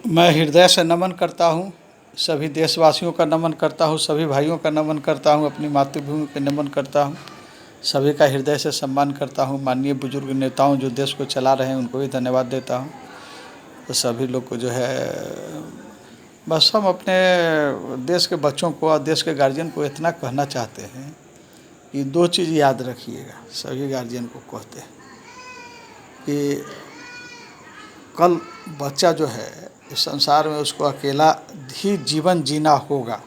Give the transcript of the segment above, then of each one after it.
मैं हृदय से नमन करता हूँ, सभी देशवासियों का नमन करता हूँ, सभी भाइयों का नमन करता हूँ, अपनी मातृभूमि का नमन करता हूँ, सभी का हृदय से सम्मान करता हूँ। माननीय बुजुर्ग नेताओं जो देश को चला रहे हैं उनको भी धन्यवाद देता हूँ। तो सभी लोग को जो है बस हम अपने देश के बच्चों को और देश के गार्जियन को इतना कहना चाहते हैं कि दो चीज़ याद रखिएगा, सभी गार्जियन को कहते हैं कि कल बच्चा जो है इस संसार में उसको अकेला ही जीवन जीना होगा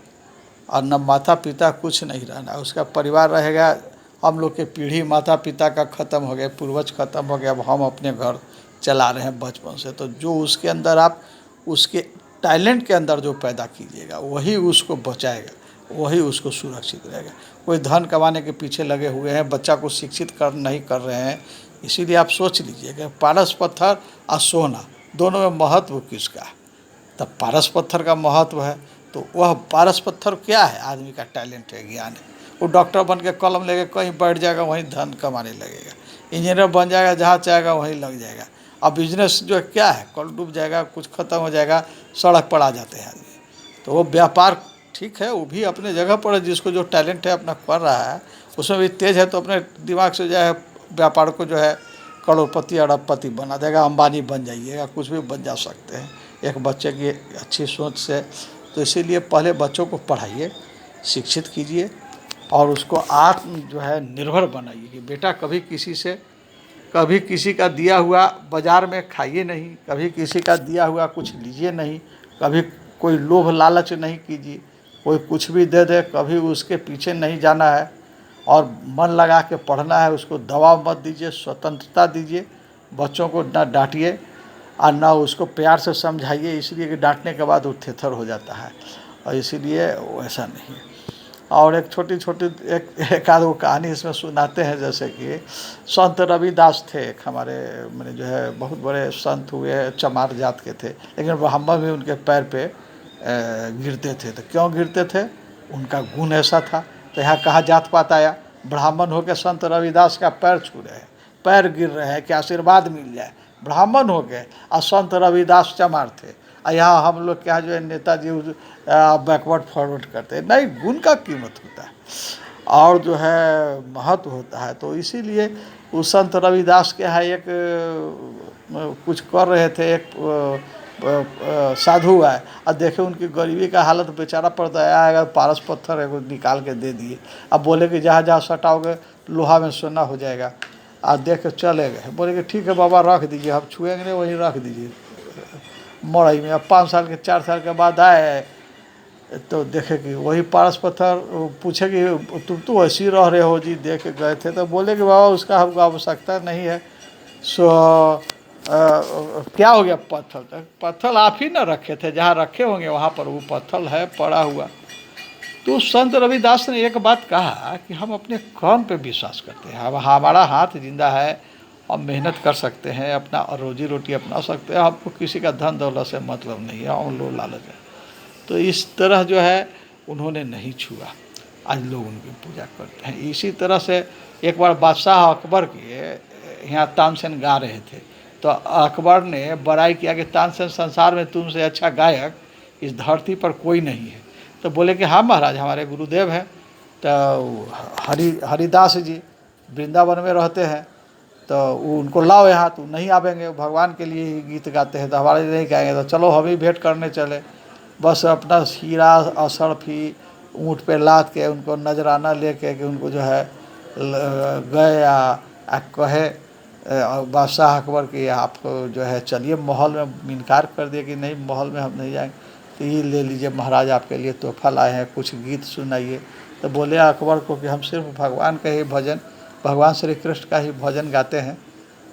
और न माता पिता कुछ नहीं रहना, उसका परिवार रहेगा। हम लोग के पीढ़ी माता पिता का ख़त्म हो गया, पूर्वज ख़त्म हो गया, अब हम अपने घर चला रहे हैं बचपन से। तो जो उसके अंदर आप उसके टैलेंट के अंदर जो पैदा कीजिएगा वही उसको बचाएगा, वही उसको सुरक्षित रहेगा। कोई धन कमाने के पीछे लगे हुए हैं, बच्चा को शिक्षित नहीं कर रहे हैं। इसीलिए आप सोच लीजिए कि पारस पत्थर और सोना दोनों में महत्व किसका है। तब पारस पत्थर का महत्व है। तो वह पारस पत्थर क्या है? आदमी का टैलेंट है, ज्ञान है। वो डॉक्टर बन के कलम लेके कहीं बैठ जाएगा, वहीं धन कमाने लगेगा। इंजीनियर बन जाएगा, जहाँ चाहेगा वहीं लग जाएगा। अब बिजनेस जो है क्या है, कल डूब जाएगा, कुछ ख़त्म हो जाएगा, सड़क पर आ जाते हैं आदमी। तो वो व्यापार ठीक है, वो भी अपने जगह पर है। जिसको जो टैलेंट है अपना कर रहा है, उसमें भी तेज है, तो अपने दिमाग से जो है व्यापार को जो है करोड़पति अरबपति बना देगा, अंबानी बन जाइएगा, कुछ भी बन जा सकते हैं एक बच्चे की अच्छी सोच से। तो इसीलिए पहले बच्चों को पढ़ाइए, शिक्षित कीजिए और उसको आत्म जो है निर्भर बनाइए कि बेटा कभी किसी का दिया हुआ बाज़ार में खाइए नहीं, कभी किसी का दिया हुआ कुछ लीजिए नहीं, कभी कोई लोभ लालच नहीं कीजिए। कोई कुछ भी दे दे कभी उसके पीछे नहीं जाना है और मन लगा के पढ़ना है। उसको दबाव मत दीजिए, स्वतंत्रता दीजिए। बच्चों को ना डांटिए और ना उसको प्यार से समझाइए, इसलिए कि डांटने के बाद वो थेथर हो जाता है, और इसीलिए वैसा नहीं है। और एक छोटी छोटी एक आध वो कहानी इसमें सुनाते हैं। जैसे कि संत रविदास थे, एक हमारे मैंने जो है बहुत बड़े संत हुए, चमार जात के थे, लेकिन ब्राह्मण भी उनके पैर पे गिरते थे। तो क्यों गिरते थे? उनका गुण ऐसा था। तो यहाँ कहाँ जात पात आया? ब्राह्मण होकर संत रविदास का पैर छू रहे हैं, पैर गिर रहे हैं कि आशीर्वाद मिल जाए। ब्राह्मण हो गए और संत रविदास चमार थे। और यहाँ हम लोग क्या जो है नेताजी बैकवर्ड फॉरवर्ड करते हैं। नहीं, गुण का कीमत होता है और जो है महत्व होता है। तो इसीलिए उस संत रविदास के यहाँ एक कुछ कर रहे थे, एक साधु आए और देखे उनकी गरीबी का हालत, बेचारा पर दया आएगा, पारस पत्थर है निकाल के दे दिए। अब बोले कि जहाँ जहाँ सटाओगे लोहा में सोना हो जाएगा। और देख के चले गए। बोले कि ठीक है बाबा रख दीजिए, हम छुएंगे नहीं, वहीं रख दीजिए मड़ई में। अब 5 साल के 4 साल के बाद आए तो देखे कि वही पारस पत्थर। पूछे कि तुम तो ऐसे रह रहे हो जी, देख के गए थे। तो बोले कि बाबा उसका हमको आवश्यकता नहीं है। सो क्या हो गया? पत्थर तक पत्थर आप ही ना रखे थे, जहाँ रखे होंगे वहाँ पर वो पत्थर है पड़ा हुआ। तो संत रविदास ने एक बात कहा कि हम अपने कर्म पे विश्वास करते हैं। अब हमारा हाथ जिंदा है, हम मेहनत कर सकते हैं, अपना रोजी रोटी अपना सकते हैं, हमको किसी का धन दौलत से मतलब नहीं है, हम लोग लालच है। तो इस तरह जो है उन्होंने नहीं छुआ, आज लोग उनकी पूजा करते हैं। इसी तरह से एक बार बादशाह अकबर के यहाँ तानसेन गा रहे थे, तो अकबर ने बड़ाई किया कि तानसेन संसार में तुमसे अच्छा गायक इस धरती पर कोई नहीं है। तो बोले कि हाँ महाराज, हमारे गुरुदेव हैं। तो हरिदास जी वृंदावन में रहते हैं, तो वो उनको लाओ यहाँ। तो नहीं आवेंगे, भगवान के लिए ही गीत गाते हैं, तो हमारे लिए नहीं गाएंगे। तो चलो हम ही भेंट करने चले। बस अपना हीरा असरफी ऊँट पे लाद के उनको नजराना लेके कि उनको जो है गए आ कहे बादशाह अकबर की आप जो है चलिए महल में। इनकार कर दिए कि नहीं, महल में हम नहीं जाएंगे। तो ये ले लीजिए महाराज, आपके लिए तोहफा लाए हैं, कुछ गीत सुनाइए। तो बोले अकबर को कि हम सिर्फ भगवान का ही भजन, भगवान श्री कृष्ण का ही भजन गाते हैं,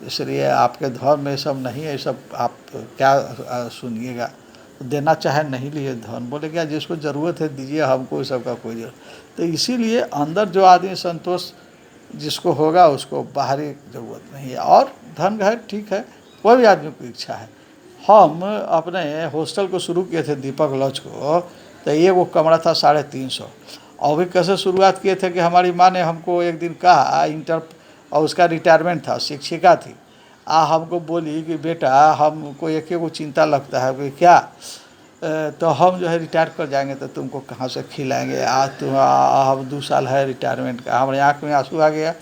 इसलिए आपके धर्म में सब नहीं है, सब आप क्या सुनिएगा। तो देना चाहे नहीं लिए धन। बोले क्या जिसको ज़रूरत है दीजिए, हमको इस सब का कोई ज़रूरत। तो इसीलिए अंदर जो आदमी संतोष जिसको होगा उसको बाहरी ज़रूरत नहीं है। और धन है ठीक है, कोई भी आदमी को इच्छा है। हम अपने हॉस्टल को शुरू किए थे दीपक लॉज को, तो ये वो कमरा था 350। और भी कैसे शुरुआत किए थे कि हमारी माँ ने हमको एक दिन कहा, इंटर और उसका रिटायरमेंट था, शिक्षिका थी, हमको बोली कि बेटा हमको एक को चिंता लगता है कि क्या तो हम जो है रिटायर कर जाएंगे तो तुमको कहाँ से खिलाएंगे, आज तुम हम 2 साल है रिटायरमेंट का। हमारे आँख में आंसू आ गया।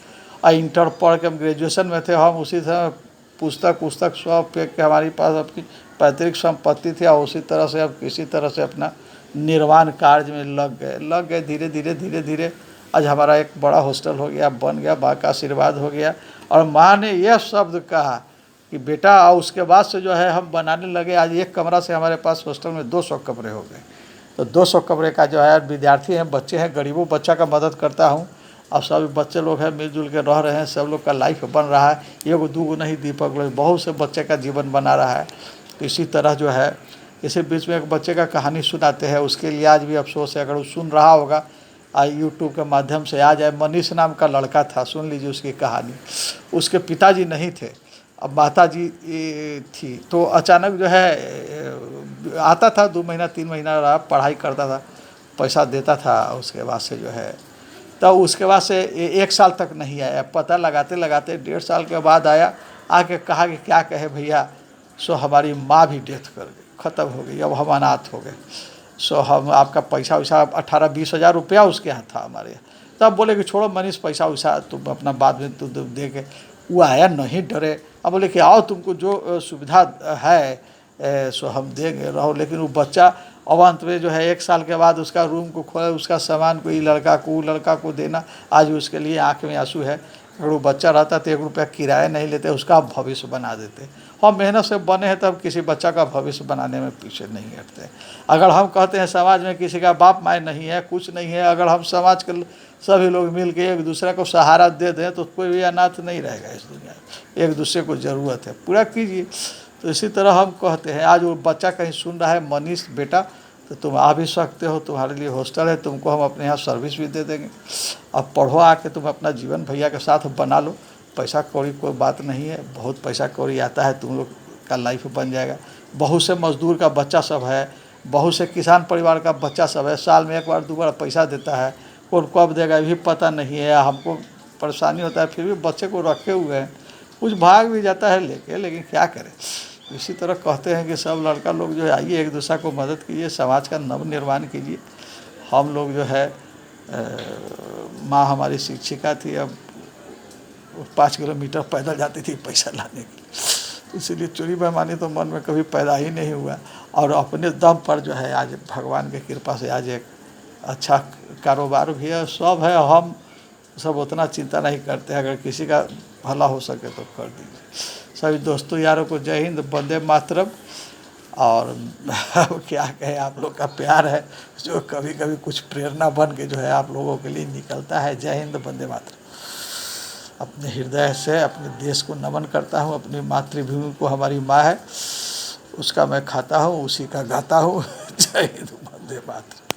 और इंटर पढ़ के हम ग्रेजुएशन में थे, हम उसी समय पुस्तक पुस्तक सब फेंक के हमारे पास अपनी पैतृक संपत्ति थी और उसी तरह से अब किसी तरह से अपना निर्माण कार्य में लग गए धीरे धीरे धीरे धीरे। आज हमारा एक बड़ा हॉस्टल हो गया, बन गया, माँ का आशीर्वाद हो गया। और माँ ने यह शब्द कहा कि बेटा, और उसके बाद से जो है हम बनाने लगे। आज एक कमरा से हमारे पास हॉस्टल में 200 कमरे हो गए। तो 200 कमरे का जो है विद्यार्थी हैं, बच्चे हैं, गरीबों बच्चा का मदद करता हूँ। अब सब बच्चे लोग हैं मिलजुल के रह रहे हैं, सब लोग का लाइफ बन रहा है। एगो दूगो नहीं, दीपक लोग बहुत से बच्चे का जीवन बना रहा है। इसी तरह जो है इसी बीच में एक बच्चे का कहानी सुनाते हैं, उसके लिए आज भी अफसोस है। अगर वो सुन रहा होगा यूट्यूब के माध्यम से, आ जाए। मनीष नाम का लड़का था, सुन लीजिए उसकी कहानी। उसके पिताजी नहीं थे, अब माता जी थी। तो अचानक जो है आता था, 2 महीना 3 महीना रहा, पढ़ाई करता था, पैसा देता था। उसके बाद से जो है तब उसके बाद से 1 साल तक नहीं आया। पता लगाते लगाते 1.5 साल के बाद आया। आके कहा कि क्या कहे भैया, सो हमारी माँ भी डेथ कर गई, ख़त्म हो गई, अब हम अनाथ हो गए। सो हम आपका पैसा वैसा 18-20 हज़ार रुपया उसके यहाँ था हमारे यहाँ। तब बोले कि छोड़ो मनीष, पैसा वैसा तुम अपना बाद में तुम दे के। वो आया, नहीं डरे। अब बोले कि आओ, तुमको जो सुविधा है सो हम देंगे, रहो। लेकिन वो बच्चा अब अंत में जो है 1 साल के बाद उसका रूम को खोला, उसका सामान कोई लड़का को देना, आज उसके लिए आँख में आंसू है। अगर वो बच्चा रहता तो 1 रुपया किराया नहीं लेते, उसका भविष्य बना देते। हम मेहनत से बने हैं, तब किसी बच्चा का भविष्य बनाने में पीछे नहीं हटते। अगर हम कहते हैं समाज में किसी का बाप माँ नहीं है, कुछ नहीं है, अगर हम समाज के सभी लोग मिल के एक दूसरे को सहारा दे दें तो कोई भी अनाथ नहीं रहेगा इस दुनिया में। एक दूसरे को ज़रूरत है, पूरा कीजिए। तो इसी तरह हम कहते हैं, आज वो बच्चा कहीं सुन रहा है, मनीष बेटा, तो तुम आ भी सकते हो, तुम्हारे लिए हॉस्टल है, तुमको हम अपने यहाँ सर्विस भी दे देंगे। अब पढ़ो, आके तुम अपना जीवन भैया के साथ बना लो। पैसा कौड़ी कोई बात नहीं है, बहुत पैसा कौड़ी आता है, तुम लोग का लाइफ बन जाएगा। बहुत से मजदूर का बच्चा सब है, बहुत से किसान परिवार का बच्चा सब है, साल में 1 बार 2 बार पैसा देता है। कौन कब देगा ये भी पता नहीं है, हमको परेशानी होता है, फिर भी बच्चे को रखे हुए हैं। कुछ भाग भी जाता है लेके, लेकिन क्या करें। इसी तरह कहते हैं कि सब लड़का लोग जो है आइए, एक दूसरे को मदद कीजिए, समाज का नव निर्माण कीजिए। हम लोग जो है माँ हमारी शिक्षिका थी, अब 5 किलोमीटर पैदल जाती थी पैसा लाने के लिए, इसीलिए चोरी बेईमानी तो मन में कभी पैदा ही नहीं हुआ। और अपने दम पर जो है आज भगवान की कृपा से आज एक अच्छा कारोबार भी है, सब है। हम सब उतना चिंता नहीं करते, अगर किसी का भला हो सके तो कर दीजिए। सभी दोस्तों यारों को जय हिंद, वंदे मातरम। और क्या कहें, आप लोग का प्यार है जो कभी कभी कुछ प्रेरणा बन के जो है आप लोगों के लिए निकलता है। जय हिंद, वंदे मातरम। अपने हृदय से अपने देश को नमन करता हूँ, अपनी मातृभूमि को, हमारी माँ है, उसका मैं खाता हूँ, उसी का गाता हूँ। जय हिंद, वंदे मातरम।